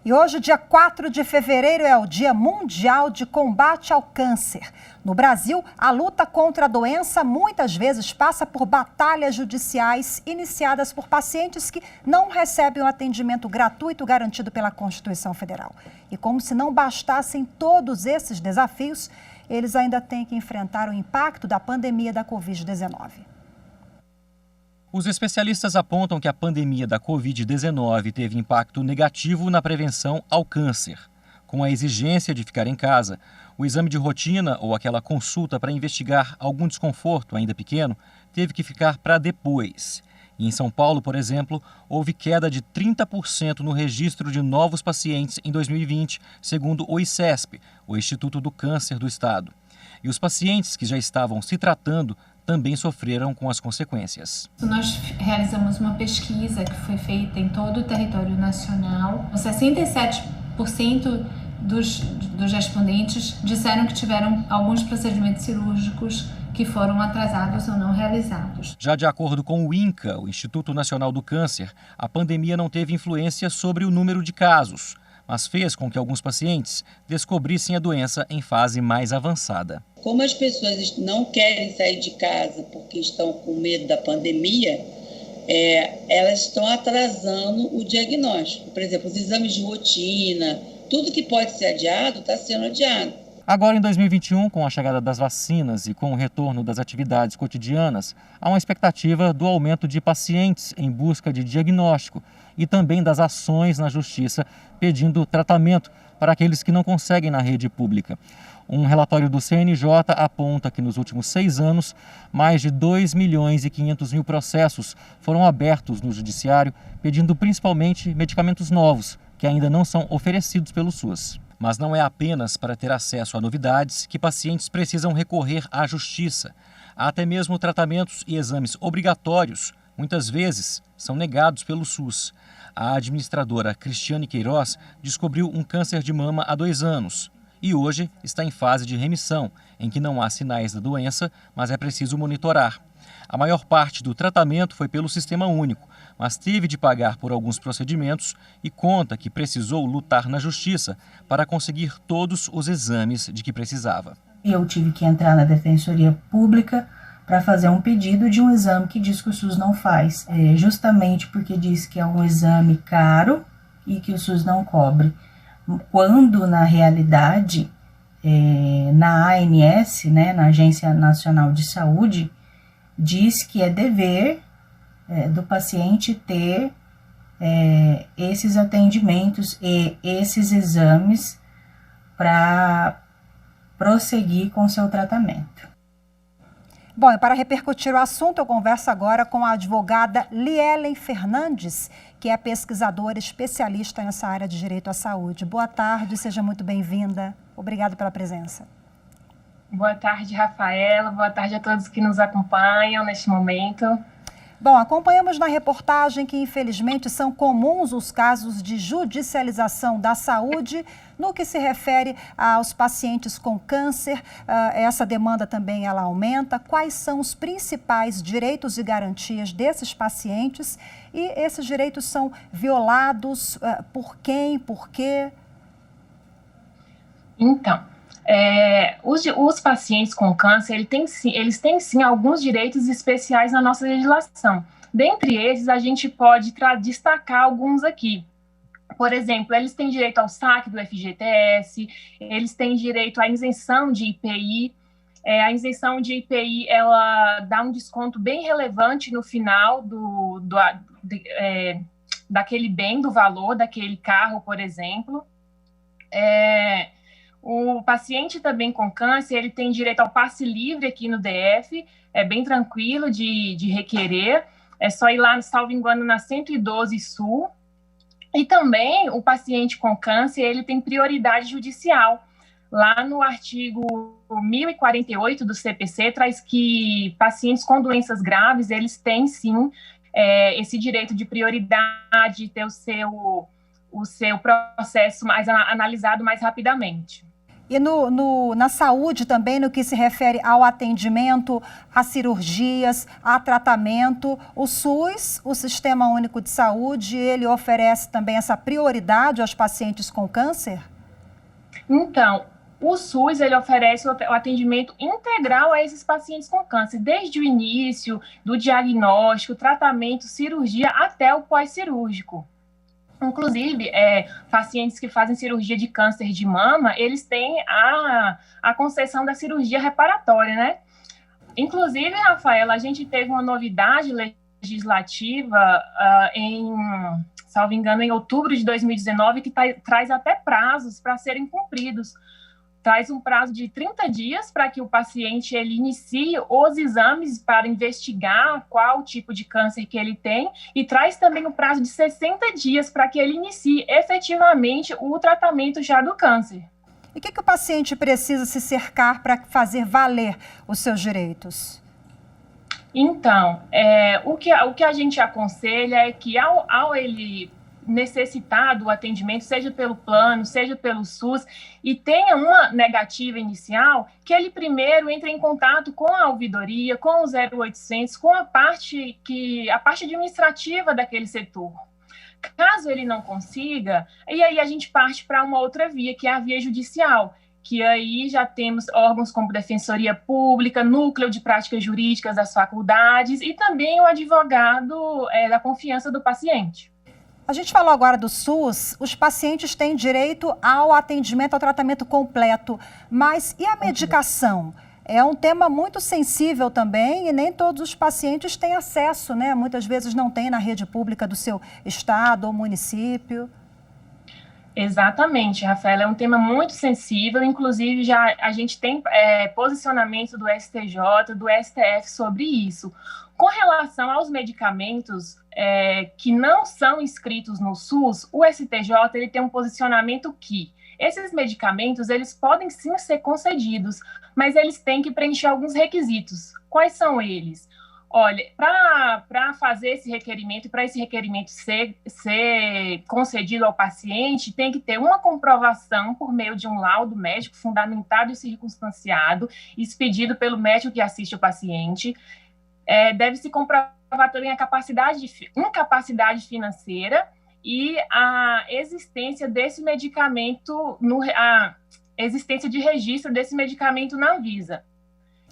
E hoje, dia 4 de fevereiro, é o Dia Mundial de Combate ao Câncer. No Brasil, a luta contra a doença muitas vezes passa por batalhas judiciais iniciadas por pacientes que não recebem o atendimento gratuito garantido pela Constituição Federal. E como se não bastassem todos esses desafios, eles ainda têm que enfrentar o impacto da pandemia da Covid-19. Os especialistas apontam que a pandemia da Covid-19 teve impacto negativo na prevenção ao câncer. Com a exigência de ficar em casa, o exame de rotina ou aquela consulta para investigar algum desconforto ainda pequeno teve que ficar para depois. E em São Paulo, por exemplo, houve queda de 30% no registro de novos pacientes em 2020, segundo o ICESP, o Instituto do Câncer do Estado. E os pacientes que já estavam se tratando também sofreram com as consequências. Nós realizamos uma pesquisa que foi feita em todo o território nacional. 67% dos respondentes disseram que tiveram alguns procedimentos cirúrgicos que foram atrasados ou não realizados. Já de acordo com o INCA, o Instituto Nacional do Câncer, a pandemia não teve influência sobre o número de casos, mas fez com que alguns pacientes descobrissem a doença em fase mais avançada. Como as pessoas não querem sair de casa porque estão com medo da pandemia, elas estão atrasando o diagnóstico. Por exemplo, os exames de rotina, tudo que pode ser adiado está sendo adiado. Agora, em 2021, com a chegada das vacinas e com o retorno das atividades cotidianas, há uma expectativa do aumento de pacientes em busca de diagnóstico e também das ações na justiça pedindo tratamento para aqueles que não conseguem na rede pública. Um relatório do CNJ aponta que nos últimos 6 anos, mais de 2.500.000 processos foram abertos no judiciário, pedindo principalmente medicamentos novos, que ainda não são oferecidos pelo SUS. Mas não é apenas para ter acesso a novidades que pacientes precisam recorrer à justiça. Há até mesmo tratamentos e exames obrigatórios, muitas vezes, são negados pelo SUS. A administradora Cristiane Queiroz descobriu um câncer de mama há 2 anos e hoje está em fase de remissão, em que não há sinais da doença, mas é preciso monitorar. A maior parte do tratamento foi pelo Sistema Único, mas teve de pagar por alguns procedimentos e conta que precisou lutar na justiça para conseguir todos os exames de que precisava. Eu tive que entrar na Defensoria Pública para fazer um pedido de um exame que diz que o SUS não faz, justamente porque diz que é um exame caro e que o SUS não cobre. Quando, na realidade, na ANS, na Agência Nacional de Saúde, diz que é dever do paciente ter esses atendimentos e esses exames para prosseguir com seu tratamento. Bom, e para repercutir o assunto, eu converso agora com a advogada Lielen Fernandes, que é pesquisadora especialista nessa área de direito à saúde. Boa tarde, seja muito bem-vinda. Obrigada pela presença. Boa tarde, Rafaela. Boa tarde a todos que nos acompanham neste momento. Bom, acompanhamos na reportagem que, infelizmente, são comuns os casos de judicialização da saúde no que se refere aos pacientes com câncer. Essa demanda também ela aumenta. Quais são os principais direitos e garantias desses pacientes? E esses direitos são violados por quem, por quê? Então, os pacientes com câncer, eles têm sim alguns direitos especiais na nossa legislação. Dentre esses, a gente pode destacar alguns aqui. Por exemplo, eles têm direito ao saque do FGTS, eles têm direito à isenção de IPI. A isenção de IPI, ela dá um desconto bem relevante no final daquele bem, do valor daquele carro, por exemplo. O paciente também com câncer, ele tem direito ao passe livre aqui no DF, é bem tranquilo de requerer, é só ir lá, salvo engano, na 112 Sul. E também o paciente com câncer, ele tem prioridade judicial. Lá no artigo 1048 do CPC, traz que pacientes com doenças graves, eles têm sim esse direito de prioridade, ter o seu processo mais analisado mais rapidamente. E na saúde também, no que se refere ao atendimento, a cirurgias, a tratamento, o SUS, o Sistema Único de Saúde, ele oferece também essa prioridade aos pacientes com câncer? Então, o SUS ele oferece o atendimento integral a esses pacientes com câncer, desde o início do diagnóstico, tratamento, cirurgia, até o pós-cirúrgico. Inclusive, pacientes que fazem cirurgia de câncer de mama, eles têm a concessão da cirurgia reparatória, né? Inclusive, Rafaela, a gente teve uma novidade legislativa salvo engano, em outubro de 2019, que traz até prazos para serem cumpridos. Traz um prazo de 30 dias para que o paciente ele inicie os exames para investigar qual tipo de câncer que ele tem e traz também um prazo de 60 dias para que ele inicie efetivamente o tratamento já do câncer. E o que o paciente precisa se cercar para fazer valer os seus direitos? Então, o que a gente aconselha é que ao ele necessitar do atendimento, seja pelo plano, seja pelo SUS, e tenha uma negativa inicial, que ele primeiro entre em contato com a ouvidoria, com o 0800, com a parte administrativa daquele setor. Caso ele não consiga, e aí a gente parte para uma outra via, que é a via judicial, que aí já temos órgãos como Defensoria Pública, Núcleo de Práticas Jurídicas das faculdades e também o advogado da confiança do paciente. A gente falou agora do SUS, os pacientes têm direito ao atendimento, ao tratamento completo, mas e a medicação? É um tema muito sensível também e nem todos os pacientes têm acesso, né? Muitas vezes não tem na rede pública do seu estado ou município. Exatamente, Rafaela, é um tema muito sensível, inclusive a gente tem posicionamento do STJ, do STF sobre isso. Com relação aos medicamentos que não são inscritos no SUS, o STJ ele tem um posicionamento que esses medicamentos eles podem sim ser concedidos, mas eles têm que preencher alguns requisitos. Quais são eles? Olha, para fazer esse requerimento, para esse requerimento ser concedido ao paciente, tem que ter uma comprovação por meio de um laudo médico fundamentado e circunstanciado, expedido pelo médico que assiste o paciente. Deve-se comprovar também a incapacidade financeira e a existência desse medicamento, a existência de registro desse medicamento na Anvisa.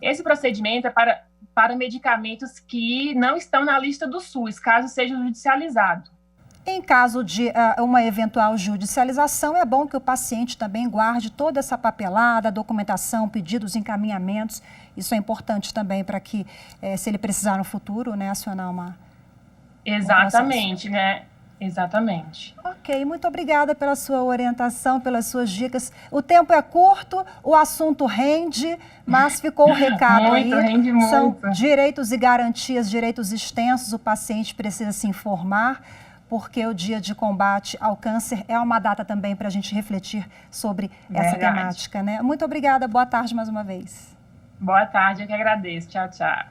Esse procedimento é para medicamentos que não estão na lista do SUS, caso seja judicializado. Em caso de uma eventual judicialização, é bom que o paciente também guarde toda essa papelada, documentação, pedidos, encaminhamentos. Isso é importante também para que, se ele precisar no futuro, né, acionar uma... Exatamente, né? Exatamente. Ok, muito obrigada pela sua orientação, pelas suas dicas. O tempo é curto, o assunto rende, mas ficou o recado muito, aí. Rende muito. São direitos e garantias, direitos extensos, o paciente precisa se informar, porque o Dia de Combate ao Câncer é uma data também para a gente refletir sobre essa temática, né? Muito obrigada, boa tarde mais uma vez. Boa tarde, eu que agradeço. Tchau, tchau.